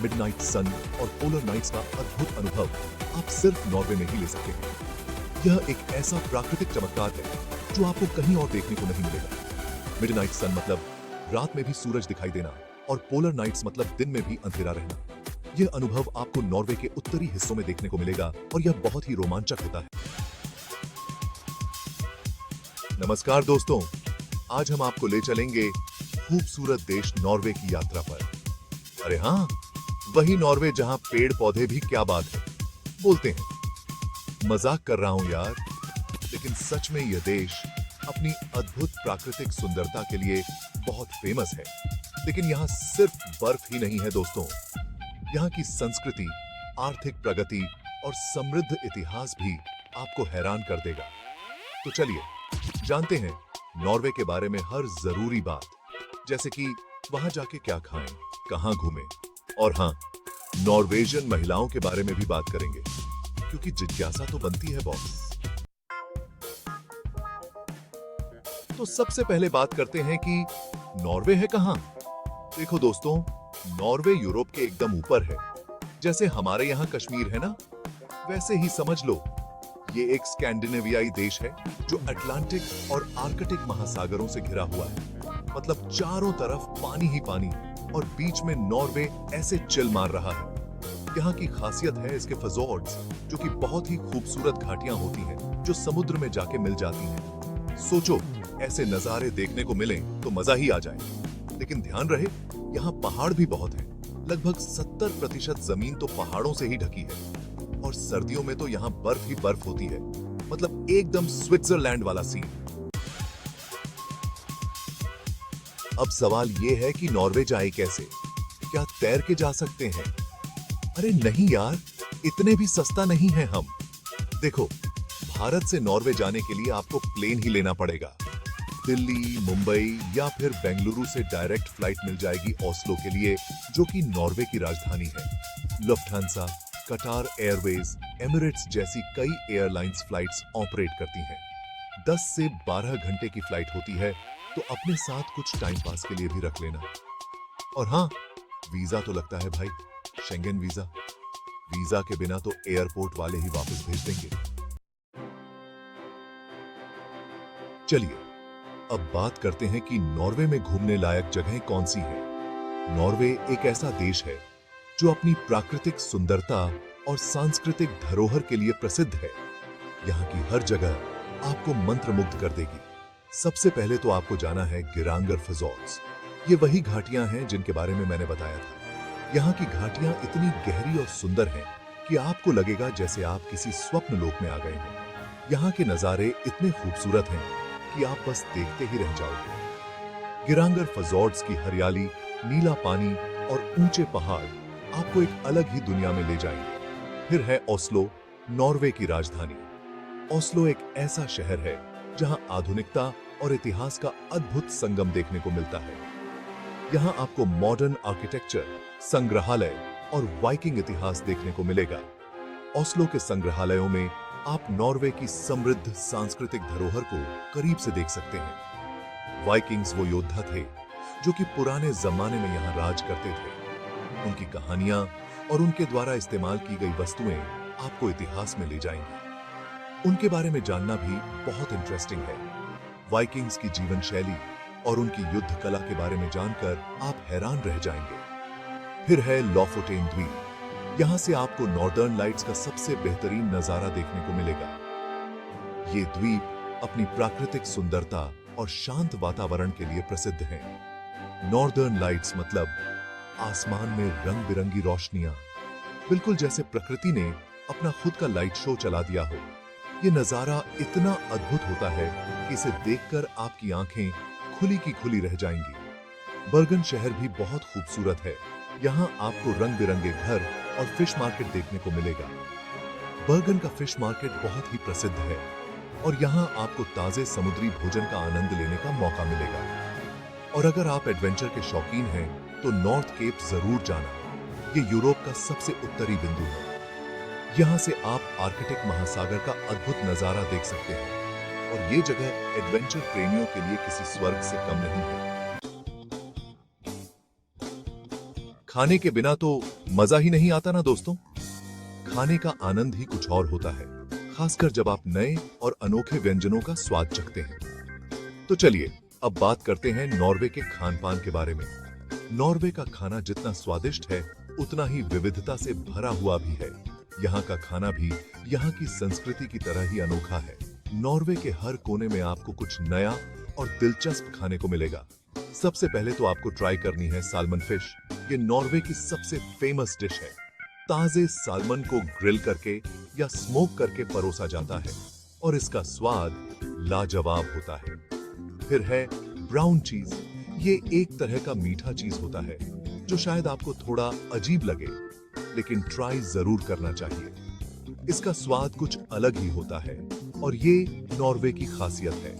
Midnight सन और polar nights का अद्भुत अनुभव आप सिर्फ नॉर्वे में ही ले सकते हैं। यह एक ऐसा प्राकृतिक चमत्कार है जो आपको कहीं और देखने को नहीं मिलेगा। मिडनाइट सन मतलब रात में भी सूरज दिखाई देना और पोलर नाइट्स मतलब दिन में भी अंधेरा रहना। यह अनुभव आपको नॉर्वे के उत्तरी हिस्सों में देखने को मिलेगा और यह बहुत ही रोमांचक होता है। नमस्कार दोस्तों, आज हम आपको ले चलेंगे खूबसूरत देश नॉर्वे की यात्रा पर। अरे हाँ, वही नॉर्वे जहां पेड़ पौधे भी क्या बात है बोलते हैं। मजाक कर रहा हूं यार, लेकिन सच में यह देश अपनी अद्भुत प्राकृतिक सुंदरता के लिए बहुत फेमस है। लेकिन यहाँ सिर्फ बर्फ ही नहीं है दोस्तों, यहाँ की संस्कृति, आर्थिक प्रगति और समृद्ध इतिहास भी आपको हैरान कर देगा। तो चलिए जानते हैं नॉर्वे के बारे में हर जरूरी बात, जैसे कि वहां जाके क्या खाएं, कहां घूमें, और हाँ, नॉर्वेजियन महिलाओं के बारे में भी बात करेंगे, क्योंकि जिज्ञासा तो बनती है बॉस। तो सबसे पहले बात करते हैं कि नॉर्वे है कहां। देखो दोस्तों, नॉर्वे यूरोप के एकदम ऊपर है। जैसे हमारे यहां कश्मीर है ना, वैसे ही समझ लो। ये एक स्कैंडिनेवियाई देश है जो अटलांटिक और आर्कटिक महासागरों से घिरा हुआ है। मतलब चारों तरफ पानी ही पानी, और बीच में नॉर्वे ऐसे चिल मार रहा है। यहाँ की खासियत है इसके fjords, जो कि बहुत ही खूबसूरत घाटियां होती हैं जो समुद्र में जाके मिल जाती हैं। सोचो ऐसे नजारे देखने को मिले तो मजा ही आ जाए। लेकिन ध्यान रहे, यहाँ पहाड़ भी बहुत हैं। लगभग 70% जमीन तो पहाड़ों से ही ढकी है, और सर्दियों में तो यहाँ बर्फ ही बर्फ होती है। मतलब एकदम स्विट्जरलैंड वाला सीन। अब सवाल यह है कि नॉर्वे जाए कैसे? क्या तैर के जा सकते हैं? अरे नहीं यार, इतने भी सस्ता नहीं है हम। देखो, भारत से नॉर्वे जाने के लिए आपको प्लेन ही लेना पड़ेगा। दिल्ली, मुंबई या फिर बेंगलुरु से डायरेक्ट फ्लाइट मिल जाएगी ओस्लो के लिए, जो कि नॉर्वे की राजधानी है। लुफ्थांसा, कटार एयरवेज, एमिरेट्स जैसी कई एयरलाइंस फ्लाइट्स ऑपरेट करती हैं। 10 से 12 घंटे की फ्लाइट होती है, तो अपने साथ कुछ टाइम पास के लिए भी रख लेना। और हाँ, वीजा तो लगता है भाई, शेंगेन वीजा। वीजा के बिना तो एयरपोर्ट वाले ही वापस भेज देंगे। चलिए अब बात करते हैं कि नॉर्वे में घूमने लायक जगहें कौन सी हैं। नॉर्वे एक ऐसा देश है जो अपनी प्राकृतिक सुंदरता और सांस्कृतिक धरोहर के लिए प्रसिद्ध है। यहाँ की हर जगह आपको मंत्रमुग्ध कर देगी। सबसे पहले तो आपको जाना है गिरांगर fjords। ये वही घाटियां हैं जिनके बारे में मैंने बताया था। यहाँ की घाटियां इतनी गहरी और सुंदर हैं कि आपको लगेगा जैसे आप किसी स्वप्न लोक में आ गए हों। यहाँ के नजारे इतने खूबसूरत हैं कि आप बस देखते ही रह जाओगे। गिरांगर fjords की हरियाली, नीला पानी और ऊंचे पहाड़ आपको एक अलग ही दुनिया में ले जाएंगे। फिर है ओस्लो, नॉर्वे की राजधानी। ओस्लो एक ऐसा शहर है जहां आधुनिकता और इतिहास का अद्भुत संगम देखने को मिलता है। यहां आपको मॉडर्न आर्किटेक्चर, संग्रहालय और वाइकिंग इतिहास देखने को मिलेगा। ओस्लो के संग्रहालयों में आप नॉर्वे की समृद्ध सांस्कृतिक धरोहर को करीब से देख सकते हैं। वाइकिंग्स वो योद्धा थे जो कि पुराने जमाने में यहां राज करते थे। उनकी कहानियां और उनके द्वारा इस्तेमाल की गई वस्तुएं आपको इतिहास में ले जाएंगी। उनके बारे में जानना भी बहुत इंटरेस्टिंग है। वाइकिंग्स की जीवन शैली और उनकी युद्ध कला के बारे में जानकर आप हैरान रह जाएंगे। फिर है लोफोटेन द्वीप। यहां से आपको नॉर्दर्न लाइट्स का सबसे बेहतरीन नजारा देखने को मिलेगा। ये द्वीप अपनी प्राकृतिक सुंदरता और शांत वातावरण के लिए प्रसिद्ध है। नॉर्दर्न लाइट्स मतलब आसमान में रंग बिरंगी रोशनियां, बिल्कुल जैसे प्रकृति ने अपना खुद का लाइट शो चला दिया हो। ये नजारा इतना अद्भुत होता है कि इसे देखकर आपकी आंखें खुली की खुली रह जाएंगी। बर्गन शहर भी बहुत खूबसूरत है। यहाँ आपको रंग बिरंगे घर और फिश मार्केट देखने को मिलेगा। बर्गन का फिश मार्केट बहुत ही प्रसिद्ध है और यहाँ आपको ताजे समुद्री भोजन का आनंद लेने का मौका मिलेगा। और अगर आप एडवेंचर के शौकीन हैं तो नॉर्थ केप जरूर जाना। ये यूरोप का सबसे उत्तरी बिंदु है। यहाँ से आप आर्कटिक महासागर का अद्भुत नजारा देख सकते हैं और ये जगह एडवेंचर प्रेमियों के लिए किसी स्वर्ग से कम नहीं है। खाने के बिना तो मजा ही नहीं आता ना दोस्तों। खाने का आनंद ही कुछ और होता है, खासकर जब आप नए और अनोखे व्यंजनों का स्वाद चखते हैं। तो चलिए अब बात करते हैं नॉर्वे के खान पान के बारे में। नॉर्वे का खाना जितना स्वादिष्ट है उतना ही विविधता से भरा हुआ भी है। यहाँ का खाना भी यहाँ की संस्कृति की तरह ही अनोखा है। नॉर्वे के हर कोने में आपको कुछ नया और दिलचस्प खाने को मिलेगा। सबसे पहले तो आपको ट्राई करनी है साल्मन फिश। ये नॉर्वे की सबसे फेमस डिश है। ताजे साल्मन को ग्रिल करके या स्मोक करके परोसा जाता है और इसका स्वाद लाजवाब होता है। फिर है ब्राउन चीज। ये एक तरह का मीठा चीज होता है जो शायद आपको थोड़ा अजीब लगे, लेकिन ट्राई जरूर करना चाहिए। इसका स्वाद कुछ अलग ही होता है और ये नॉर्वे की खासियत है।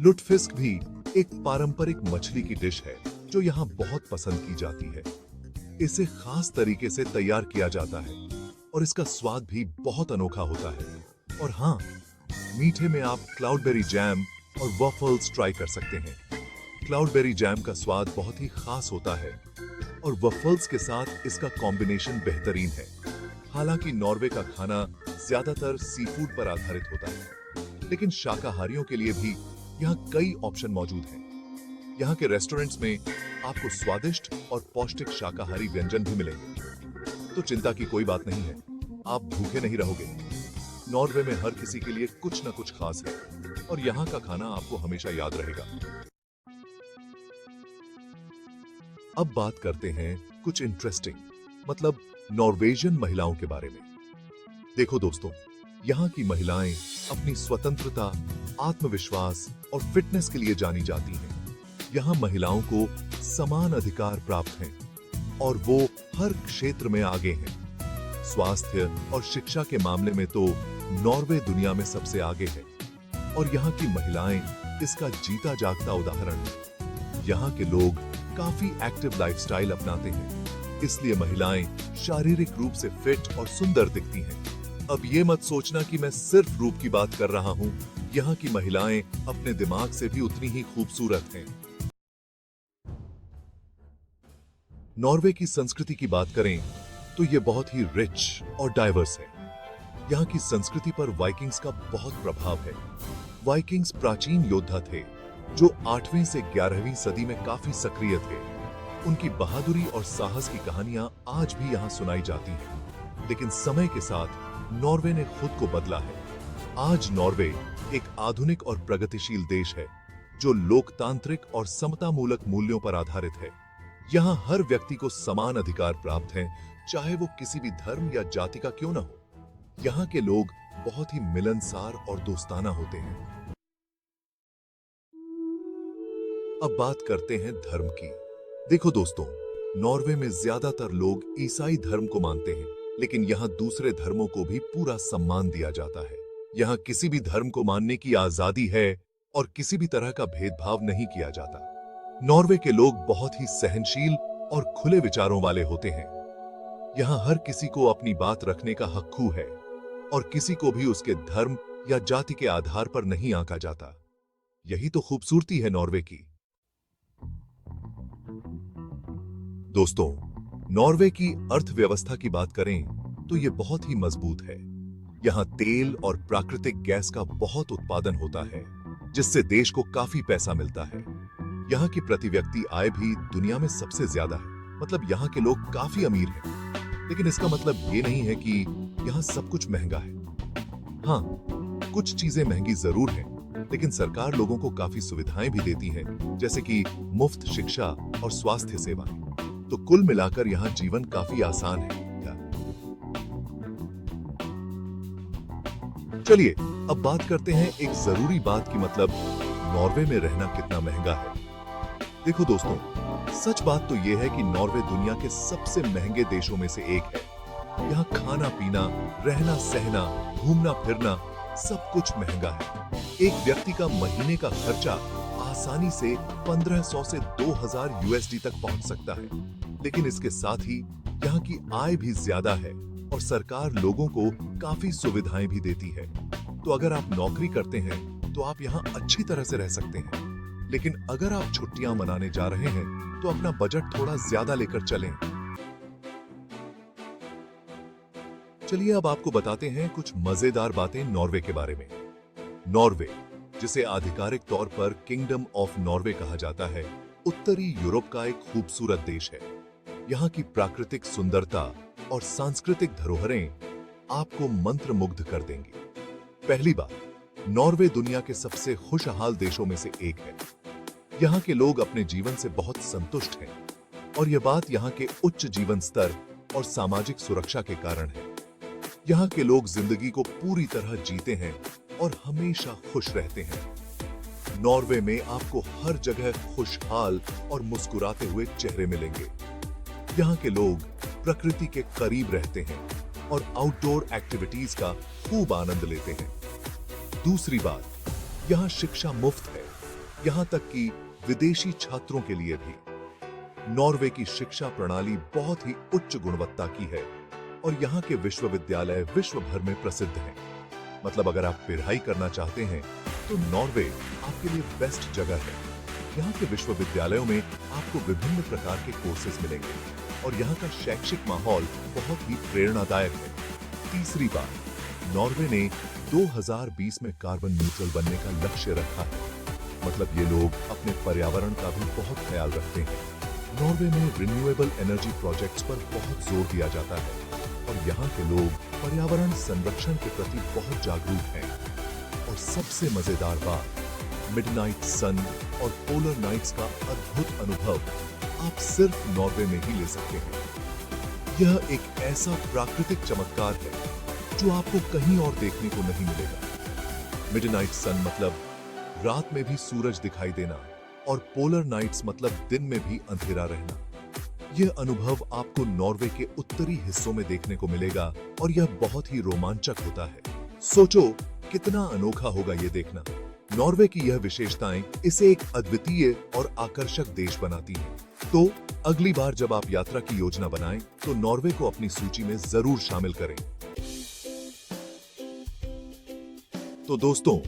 लुटफिस्क भी एक पारंपरिक मछली की डिश है जो यहाँ बहुत पसंद की जाती है। इसे खास तरीके से तैयार किया जाता है और इसका स्वाद भी बहुत अनोखा होता है। और हाँ, मीठे में आप क्लाउडबेरी जैम और वॉफल्स ट्राई कर सकते हैं। क्लाउडबेरी जैम का स्वाद बहुत ही खास होता है और वॉफल्स के साथ इसका कॉम्बिनेशन बेहतरीन है। हालांकि नॉर्वे का खाना ज्यादातर सी फूड पर आधारित होता है, लेकिन शाकाहारियों के लिए भी यहाँ कई ऑप्शन मौजूद हैं। यहाँ के रेस्टोरेंट्स में आपको स्वादिष्ट और पौष्टिक शाकाहारी व्यंजन भी मिलेंगे, तो चिंता की कोई बात नहीं है, आप भूखे नहीं रहोगे। नॉर्वे में हर किसी के लिए कुछ न कुछ खास है और यहाँ का खाना आपको हमेशा याद रहेगा। अब बात करते हैं कुछ इंटरेस्टिंग, मतलब नॉर्वेजियन महिलाओं के बारे में। देखो दोस्तों, यहाँ की महिलाएं अपनी स्वतंत्रता, आत्मविश्वास और फिटनेस के लिए जानी जाती हैं। यहाँ महिलाओं को समान अधिकार प्राप्त हैं और वो हर क्षेत्र में आगे हैं। स्वास्थ्य और शिक्षा के मामले में तो नॉर्वे दुनिया में सबसे आगे है और यहाँ की महिलाएं इसका जीता जागता उदाहरण है। यहाँ के लोग काफी एक्टिव लाइफस्टाइल अपनाते हैं, इसलिए महिलाएं शारीरिक रूप से फिट और सुंदर दिखती हैं। अब ये मत सोचना कि मैं सिर्फ रूप की बात कर रहा हूँ, यहाँ की महिलाएं अपने दिमाग से भी उतनी ही खूबसूरत हैं। नॉर्वे की संस्कृति की बात करें तो ये बहुत ही रिच और डाइवर्स है। यहाँ की संस्कृति पर वाइकिंग्स का बहुत प्रभाव है। वाइकिंग्स प्राचीन योद्धा थे जो 8वीं से 11वीं सदी में काफी सक्रिय थे। उनकी बहादुरी और साहस की कहानियां आज भी यहाँ सुनाई जाती हैं। लेकिन समय के साथ नॉर्वे ने खुद को बदला है। आज नॉर्वे एक आधुनिक और प्रगतिशील देश है जो लोकतांत्रिक और समतामूलक मूल्यों पर आधारित है। यहाँ हर व्यक्ति को समान अधिकार प्राप्त हैं, चाहे वो किसी भी धर्म या जाति का क्यों न हो। यहाँ के लोग बहुत ही मिलनसार और दोस्ताना होते हैं। अब बात करते हैं धर्म की। देखो दोस्तों, नॉर्वे में ज्यादातर लोग ईसाई धर्म को मानते हैं, लेकिन यहाँ दूसरे धर्मों को भी पूरा सम्मान दिया जाता है। यहाँ किसी भी धर्म को मानने की आजादी है और किसी भी तरह का भेदभाव नहीं किया जाता। नॉर्वे के लोग बहुत ही सहनशील और खुले विचारों वाले होते हैं। यहाँ हर किसी को अपनी बात रखने का हक्कू है और किसी को भी उसके धर्म या जाति के आधार पर नहीं आंका जाता। यही तो खूबसूरती है नॉर्वे की। दोस्तों, नॉर्वे की अर्थव्यवस्था की बात करें तो ये बहुत ही मजबूत है। यहाँ तेल और प्राकृतिक गैस का बहुत उत्पादन होता है, जिससे देश को काफी पैसा मिलता है। यहाँ की प्रति व्यक्ति आय भी दुनिया में सबसे ज्यादा है। मतलब यहाँ के लोग काफी अमीर हैं। लेकिन इसका मतलब ये नहीं है कि यहाँ सब कुछ महंगा है। हाँ, कुछ चीजें महंगी जरूर हैं, लेकिन सरकार लोगों को काफी सुविधाएं भी देती है, जैसे कि मुफ्त शिक्षा और स्वास्थ्य सेवाएं। तो कुल मिलाकर यहाँ जीवन काफी आसान है। चलिए अब बात करते हैं एक जरूरी बात की, मतलब नॉर्वे में रहना कितना महंगा है। देखो दोस्तों, सच बात तो यह है कि नॉर्वे दुनिया के सबसे महंगे देशों में से एक है। यहाँ खाना पीना, रहना सहना, घूमना फिरना सब कुछ महंगा है। एक व्यक्ति का महीने का खर्चा आसानी से 1500 से 2000 यूएसडी तक पहुंच सकता है। लेकिन इसके साथ ही यहाँ की आय भी ज्यादा है और सरकार लोगों को काफी सुविधाएं भी देती है। तो अगर आप नौकरी करते हैं तो आप यहाँ अच्छी तरह से रह सकते हैं। लेकिन अगर आप छुट्टियां मनाने जा रहे हैं तो अपना बजट थोड़ा ज्यादा लेकर चलें। चलिए अब आपको बताते हैं कुछ मजेदार बातें नॉर्वे के बारे में। नॉर्वे, जिसे आधिकारिक तौर पर किंगडम ऑफ नॉर्वे कहा जाता है, उत्तरी यूरोप का एक खूबसूरत देश है। यहाँ की प्राकृतिक सुंदरता और सांस्कृतिक धरोहरें आपको मंत्रमुग्ध कर देंगी। पहली बात, नॉर्वे दुनिया के सबसे खुशहाल देशों में से एक है। यहाँ के लोग अपने जीवन से बहुत संतुष्ट हैं और यह बात यहाँ के उच्च जीवन स्तर और सामाजिक सुरक्षा के कारण है। यहाँ के लोग जिंदगी को पूरी तरह जीते हैं और हमेशा खुश रहते हैं। नॉर्वे में आपको हर जगह खुशहाल और मुस्कुराते हुए चेहरे मिलेंगे। यहाँ के लोग प्रकृति के करीब रहते हैं और आउटडोर एक्टिविटीज का खूब आनंद लेते हैं। दूसरी बात, यहाँ शिक्षा मुफ्त है, यहाँ तक कि विदेशी छात्रों के लिए भी। नॉर्वे की शिक्षा प्रणाली बहुत ही उच्च गुणवत्ता की है और यहाँ के विश्वविद्यालय विश्व भर में प्रसिद्ध हैं। मतलब अगर आप पढ़ाई करना चाहते हैं तो नॉर्वे आपके लिए बेस्ट जगह है। यहाँ के विश्वविद्यालयों में आपको विभिन्न प्रकार के कोर्सेज मिलेंगे और यहाँ का शैक्षिक माहौल बहुत ही प्रेरणादायक है। तीसरी बात, नॉर्वे ने 2020 में कार्बन न्यूट्रल बनने का लक्ष्य रखा है। मतलब ये लोग अपने पर्यावरण का भी बहुत ख्याल रखते हैं। नॉर्वे में रिन्यूएबल एनर्जी प्रोजेक्ट्स पर बहुत जोर दिया जाता है और यहाँ के लोग पर्यावरण संरक्षण के प्रति बहुत जागरूक हैं। और सबसे मजेदार बात, मिडनाइट सन और पोलर नाइट्स का अद्भुत अनुभव आप सिर्फ नॉर्वे में ही ले सकते हैं। यह एक ऐसा प्राकृतिक चमत्कार है जो आपको कहीं और देखने को नहीं मिलेगा। मिडनाइट सन मतलब रात में भी सूरज दिखाई देना और पोलर नाइट्स मतलब दिन में भी अंधेरा रहना। यह अनुभव आपको नॉर्वे के उत्तरी हिस्सों में देखने को मिलेगा और यह बहुत ही रोमांचक होता है। सोचो कितना अनोखा होगा यह देखना। नॉर्वे की यह विशेषताएं इसे एक अद्वितीय और आकर्षक देश बनाती हैं। तो अगली बार जब आप यात्रा की योजना बनाएं तो नॉर्वे को अपनी सूची में जरूर शामिल करें। तो दोस्तों,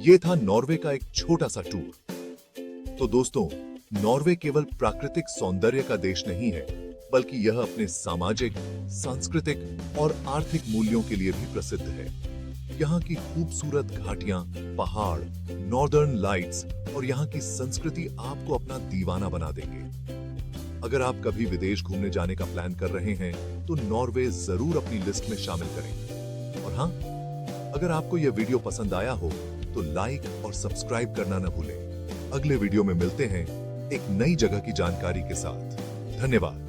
ये था नॉर्वे का एक छोटा सा टूर। तो दोस्तों, नॉर्वे केवल प्राकृतिक सौंदर्य का देश नहीं है, बल्कि यह अपने सामाजिक, सांस्कृतिक और आर्थिक मूल्यों के लिए भी प्रसिद्ध है। यहाँ की खूबसूरत घाटियां, पहाड़, नॉर्दर्न लाइट्स और यहाँ की संस्कृति आपको अपना दीवाना बना देंगे। अगर आप कभी विदेश घूमने जाने का प्लान कर रहे हैं तो नॉर्वे जरूर अपनी लिस्ट में शामिल करें। और हाँ, अगर आपको यह वीडियो पसंद आया हो तो लाइक और सब्सक्राइब करना न भूलें। अगले वीडियो में मिलते हैं एक नई जगह की जानकारी के साथ। धन्यवाद।